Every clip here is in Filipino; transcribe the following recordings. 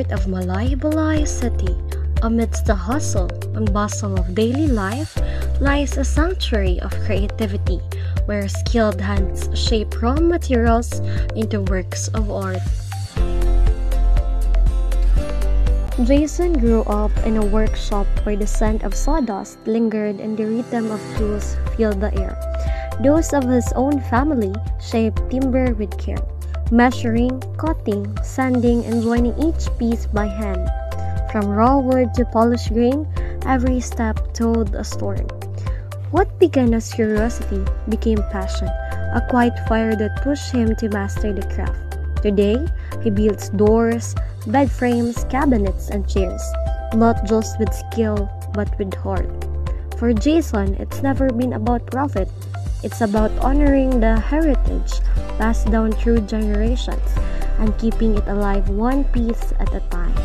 heart of Malaybalay City, amidst the hustle and bustle of daily life, lies a sanctuary of creativity where skilled hands shape raw materials into works of art. Jason grew up in a workshop where the scent of sawdust lingered and the rhythm of tools filled the air. Those of his own family shaped timber with care, measuring, cutting, sanding, and joining each piece by hand. From raw wood to polished grain, every step told a story. What began as curiosity became passion, a quiet fire that pushed him to master the craft. Today, he builds doors, bed frames, cabinets, and chairs, not just with skill, but with heart. For Jason, it's never been about profit. It's about honoring the heritage passed down through generations and keeping it alive one piece at a time.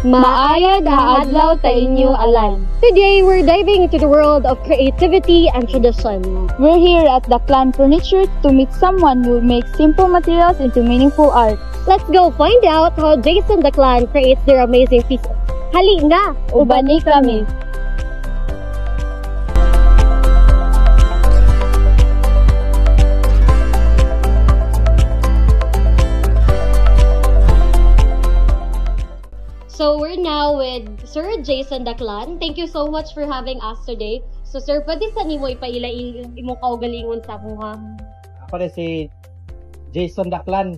Maayad nga adlaw ta inyo alan. Today, we're diving into the world of creativity and tradition. We're here at the Clan Furniture to meet someone who makes simple materials into meaningful art. Let's go find out how Jason the Clan creates their amazing pieces. Hali na! Ubani kami! So we're now with Sir Jason the Clan. Thank you so much for having us today. So sir, pwede sa nimo ipaila imong kaugalingon sa kuha? Ako rin si Jason the Clan.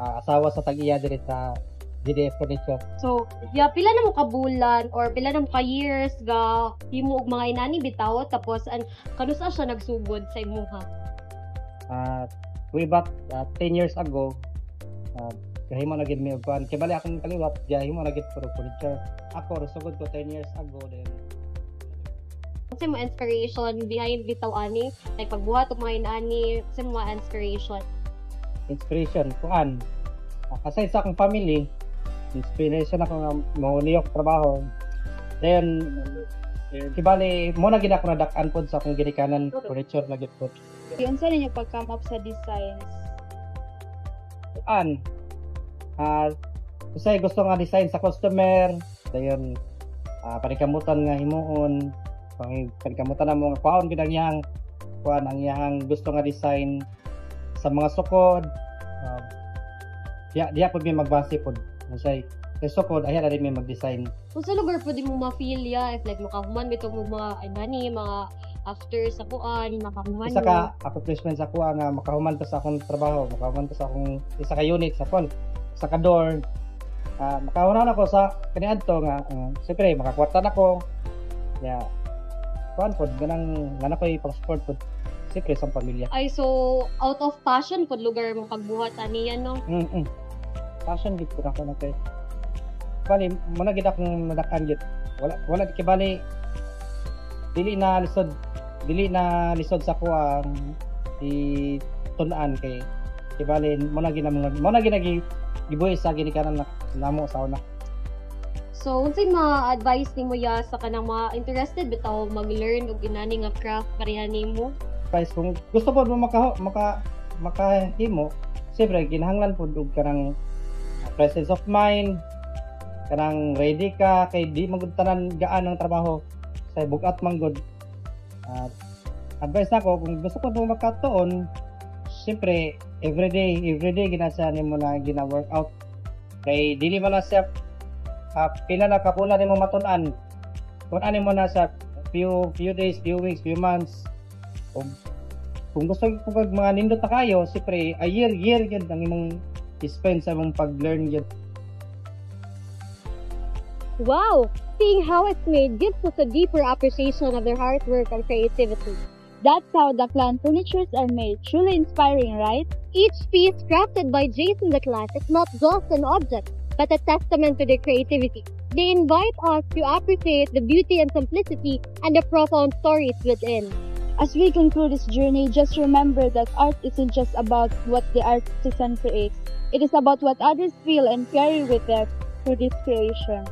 Asawa sa tag-iya diri sa GDF Furniture. So, pila na mo ka bulan or pila na mo ka years ga himo og mga inani bitaw tapos kanusa siya nagsugod sa imuha? Way back 10 years ago, kahimo na gid mi og kuan. Kay bali akong kaliwat, himo na gid ko furniture. Ako sugod ko 10 years ago then. Kasi mo inspiration behind bitaw ani, like pagbuhat og mga inani, kasi mo inspiration. Inspiration kuan. Aside sa akong family, inspiration ako nga mo niyok trabaho. Then kibali mo na gid ako nadak-an pod sa akong ginikanan furniture na gid pod. Unsa ninyo pag-come up sa designs? Kasi gusto nga design sa customer, dayon panikamutan nga himuon, panikamutan na mga kwaon gid ang iyang kuan, ang iyang gusto nga design sa mga sukod. Diya po may magbase po. Masay, so po, ayan na rin may mag-design. Kung sa lugar po di mo ma-feel if like makahuman bito mo mga ibani, mga after sa kuan, makahuman Isa ka accomplishment sa kuha nga makahuman pa sa akong trabaho, makahuman pa sa akong isa ka unit sa kuan, sa ka-door. Makahuman ako sa kaniadto nga, siyempre makakwarta na ko. Kuan po, ganang ko ipang-support po. Siyempre sa pamilya. Ay, so out of passion po lugar mo pagbuhat ani yan, no? Passion gid ko ako na kay. Bali, muna gid akong nadakan gid. Wala kibali dili na lisod sa ko ang tun-an kay kibali muna gibuhi sa ginikanan namo sa una. So, unsay ma-advise nimo sa kanang mga interested bitaw mag-learn og inani nga craft pareha nimo? Guys, kung gusto po mo makahimo, siyempre ginahanglan po og kanang presence of mind, kanang ready ka kay di magutanan gaan ang trabaho sa bugat manggod. Advice nako kung gusto ko po makatuon, siyempre everyday ginasa nimo na gina-workout. Kay dili man na siya pila na kapula nimo matun-an. Kung ani mo na sa few days, few weeks, few months. Kung gusto ko pag mga nindot na kayo, siyempre a year yun ang imong spend sa mong pag-learn yun. Wow! Seeing how it's made gives us a deeper appreciation of their hard work and creativity. That's how the Clan Furnitures are made. Truly inspiring, right? Each piece crafted by Jason the Clan is not just an object, but a testament to their creativity. They invite us to appreciate the beauty and simplicity and the profound stories within. As we conclude this journey, just remember that art isn't just about what the artisan creates. It is about what others feel and carry with them through this creation.